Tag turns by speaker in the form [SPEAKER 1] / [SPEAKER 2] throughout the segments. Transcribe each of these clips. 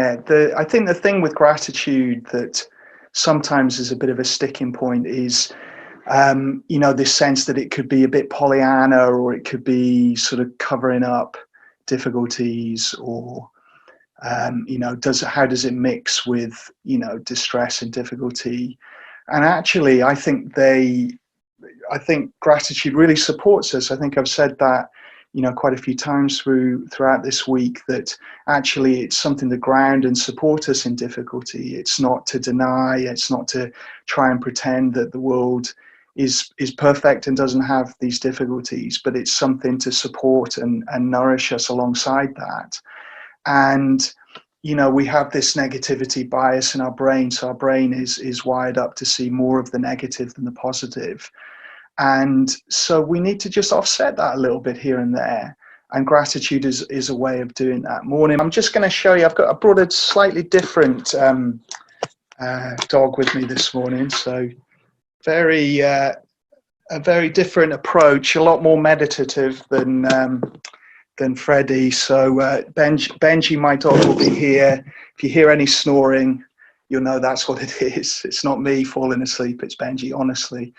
[SPEAKER 1] I think the thing with gratitude that sometimes is a bit of a sticking point is, this sense that it could be a bit Pollyanna, or it could be sort of covering up difficulties, or, how does it mix with, distress and difficulty? And actually, I think gratitude really supports us. I think I've said that, quite a few times throughout this week, that actually it's something to ground and support us in difficulty. It's not to deny, it's not to try and pretend that the world is perfect and doesn't have these difficulties, but it's something to support and nourish us alongside that. And we have this negativity bias in our brain, so our brain is wired up to see more of the negative than the positive. And so we need to just offset that a little bit here and there. And gratitude is a way of doing that. Morning. I'm just going to show you, I brought a slightly different dog with me this morning. So a very different approach, a lot more meditative than Freddie. So Benji, my dog, will be here. If you hear any snoring, you'll know that's what it is. It's not me falling asleep, it's Benji, honestly.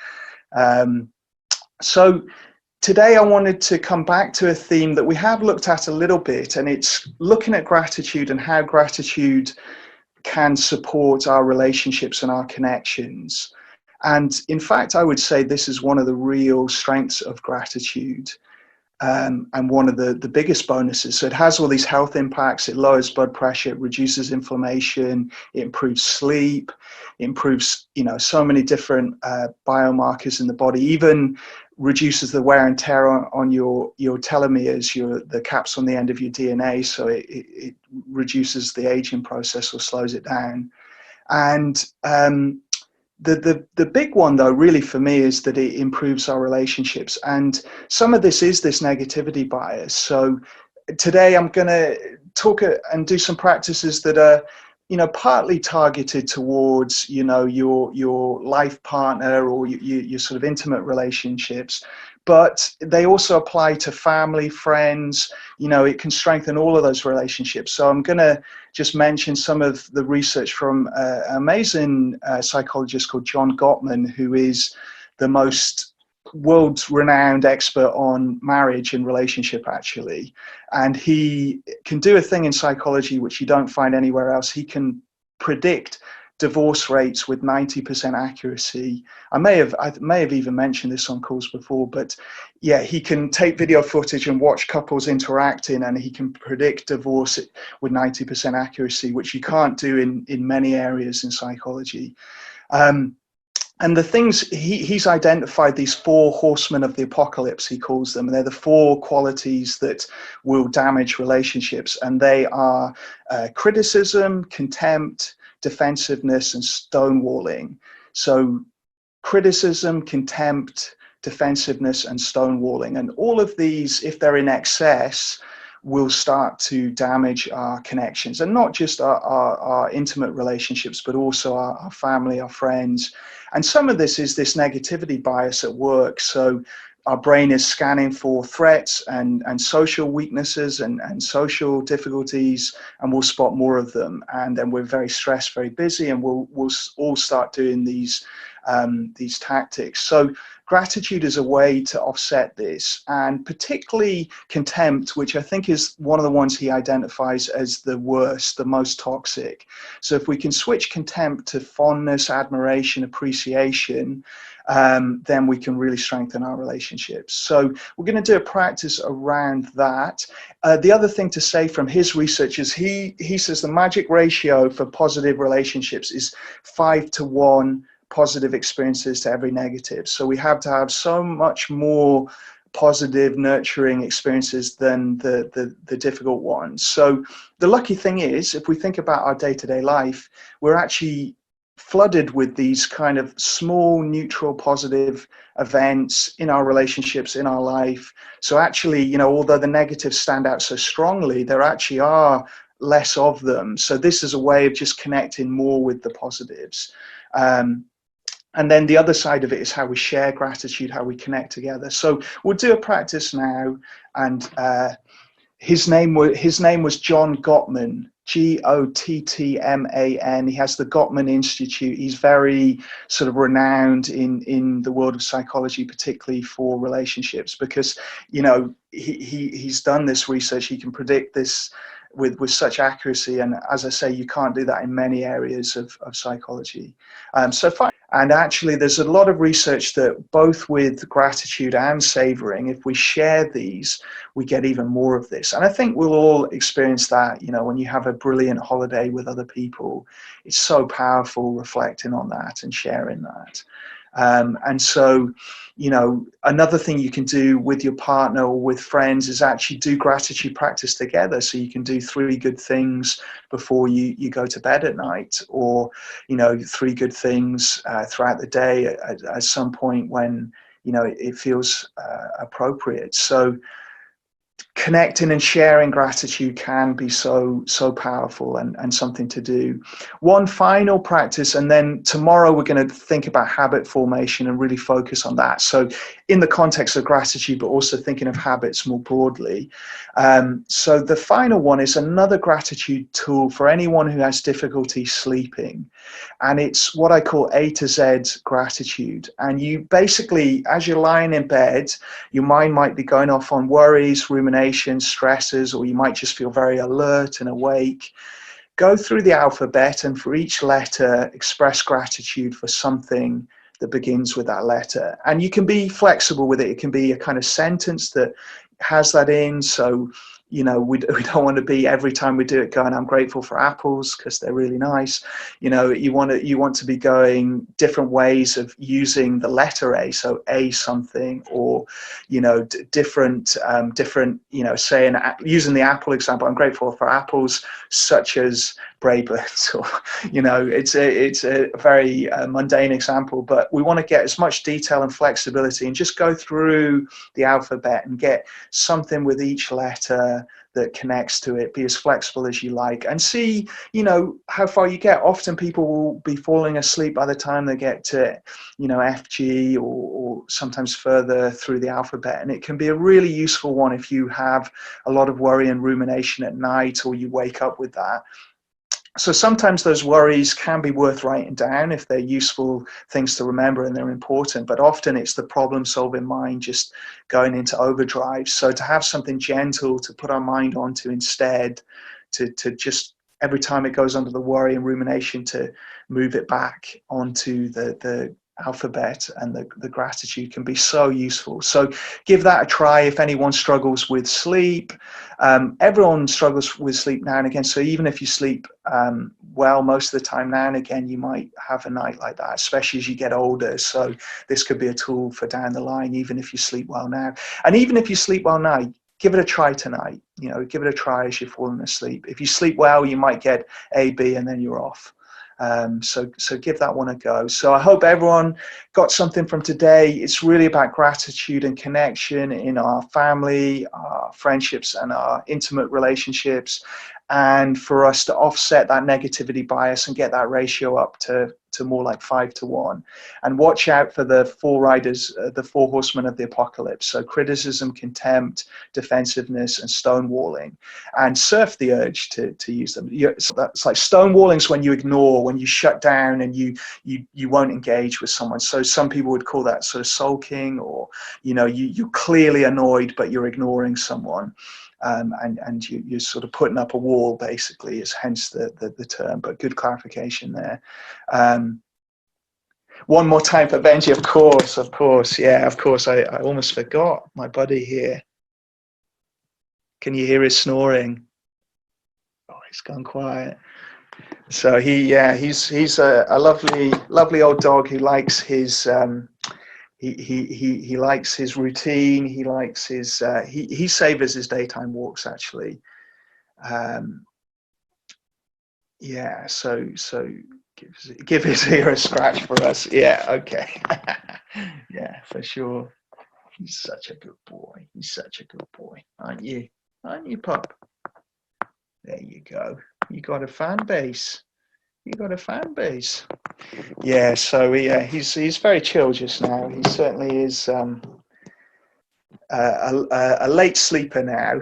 [SPEAKER 1] So today I wanted to come back to a theme that we have looked at a little bit, and it's looking at gratitude and how gratitude can support our relationships and our connections. And in fact, I would say this is one of the real strengths of gratitude, and one of the biggest bonuses. So it has all these health impacts. It lowers blood pressure, it reduces inflammation, it improves sleep, it improves, so many different biomarkers in the body, even reduces the wear and tear on your telomeres, the caps on the end of your DNA. So it reduces the aging process or slows it down. And the big one, though, really for me, is that it improves our relationships. And some of this is this negativity bias. So today I'm going to talk and do some practices that are, partly targeted towards, your life partner or your sort of intimate relationships, but they also apply to family, friends. It can strengthen all of those relationships. So I'm going to just mention some of the research from an amazing psychologist called John Gottman, who is the most world-renowned expert on marriage and relationship, actually. And he can do a thing in psychology which you don't find anywhere else. He can predict divorce rates with 90% accuracy. I may have even mentioned this on calls before, but yeah, he can take video footage and watch couples interacting, and he can predict divorce with 90% accuracy, which you can't do in many areas in psychology. And the things he's identified, these 4 horsemen of the apocalypse, he calls them, and they're the 4 qualities that will damage relationships. And they are criticism, contempt, defensiveness, and stonewalling. So criticism, contempt, defensiveness, and stonewalling. And all of these, if they're in excess, will start to damage our connections, and not just our intimate relationships, but also our family, our friends. And some of this is this negativity bias at work. So our brain is scanning for threats and social weaknesses and social difficulties, and we'll spot more of them. And then we're very stressed, very busy, and we'll all start doing these tactics. So gratitude is a way to offset this, and particularly contempt, which I think is one of the ones he identifies as the worst, the most toxic. So if we can switch contempt to fondness, admiration, appreciation, then we can really strengthen our relationships. So we're going to do a practice around that. The other thing to say from his research is he says the magic ratio for positive relationships is 5-to-1 positive experiences to every negative. So we have to have so much more positive, nurturing experiences than the difficult ones. So the lucky thing is, if we think about our day-to-day life, we're actually flooded with these kind of small, neutral, positive events in our relationships, in our life. So actually, although the negatives stand out so strongly, there actually are less of them. So this is a way of just connecting more with the positives. And then the other side of it is how we share gratitude, how we connect together. So we'll do a practice now. And his name was John Gottman. Gottman. He has the Gottman Institute. He's very sort of renowned in the world of psychology, particularly for relationships, because, you know, he's done this research. He can predict this with such accuracy. And as I say, you can't do that in many areas of psychology. And actually, there's a lot of research that both with gratitude and savoring, if we share these, we get even more of this. And I think we'll all experience that, you know, when you have a brilliant holiday with other people, it's so powerful reflecting on that and sharing that. And so, you know, another thing you can do with your partner or with friends is actually do gratitude practice together. So you can do 3 good things before you go to bed at night, or, you know, 3 good things throughout the day at some point when, you know, it feels appropriate. So connecting and sharing gratitude can be so powerful and something to do. One final practice, and then tomorrow we're going to think about habit formation and really focus on that. So in the context of gratitude, but also thinking of habits more broadly. So the final one is another gratitude tool for anyone who has difficulty sleeping. And it's what I call A to Z gratitude. And you basically, as you're lying in bed, your mind might be going off on worries, ruminations, stresses, or you might just feel very alert and awake. Go through the alphabet, and for each letter, express gratitude for something that begins with that letter. And you can be flexible with it. It can be a kind of sentence that has that in. So, you know, we don't want to be every time we do it going, I'm grateful for apples because they're really nice. You know, you want to be going different ways of using the letter A. So A something, or, you know, different, you know, saying, using the apple example, I'm grateful for apples such as Braybirds, or, you know, it's a very mundane example, but we want to get as much detail and flexibility and just go through the alphabet and get something with each letter that connects to it. Be as flexible as you like and see, you know, how far you get. Often people will be falling asleep by the time they get to, you know, FG or sometimes further through the alphabet. And it can be a really useful one if you have a lot of worry and rumination at night, or you wake up with that. So sometimes those worries can be worth writing down if they're useful things to remember and they're important, but often it's the problem-solving mind just going into overdrive. So to have something gentle to put our mind onto instead, to just every time it goes under the worry and rumination, to move it back onto the alphabet and the gratitude can be so useful. So give that a try if anyone struggles with sleep. Everyone struggles with sleep now and again. So even if you sleep well most of the time, now and again you might have a night like that, especially as you get older. So this could be a tool for down the line, even if you sleep well now. And even if you sleep well now, give it a try tonight. You know, give it a try as you're falling asleep. If you sleep well, you might get A, B, and then you're off. So give that one a go. So I hope everyone got something from today. It's really about gratitude and connection in our family, our friendships, and our intimate relationships. And for us to offset that negativity bias and get that ratio up to more like 5 to 1. And watch out for the 4 riders, the 4 horsemen of the apocalypse. So criticism, contempt, defensiveness, and stonewalling. And surf the urge to use them. So that's like stonewalling is when you ignore, when you shut down and you won't engage with someone. So some people would call that sort of sulking, or, you know, you're clearly annoyed, but you're ignoring someone. And you're sort of putting up a wall, basically, is hence the term, but good clarification there. One more time for Benji, of course, yeah, of course. I almost forgot my buddy here. Can you hear his snoring? Oh, he's gone quiet. So he's a lovely old dog who likes his he likes his routine. He likes his he savors his daytime walks, actually. Yeah, so give his ear a scratch for us. Yeah, okay. Yeah, for sure. He's such a good boy. He's such a good boy, aren't you? Aren't you, pup? There you go. You got a fan base. You got a fan base. Yeah, so he's very chill just now. He certainly is a late sleeper now.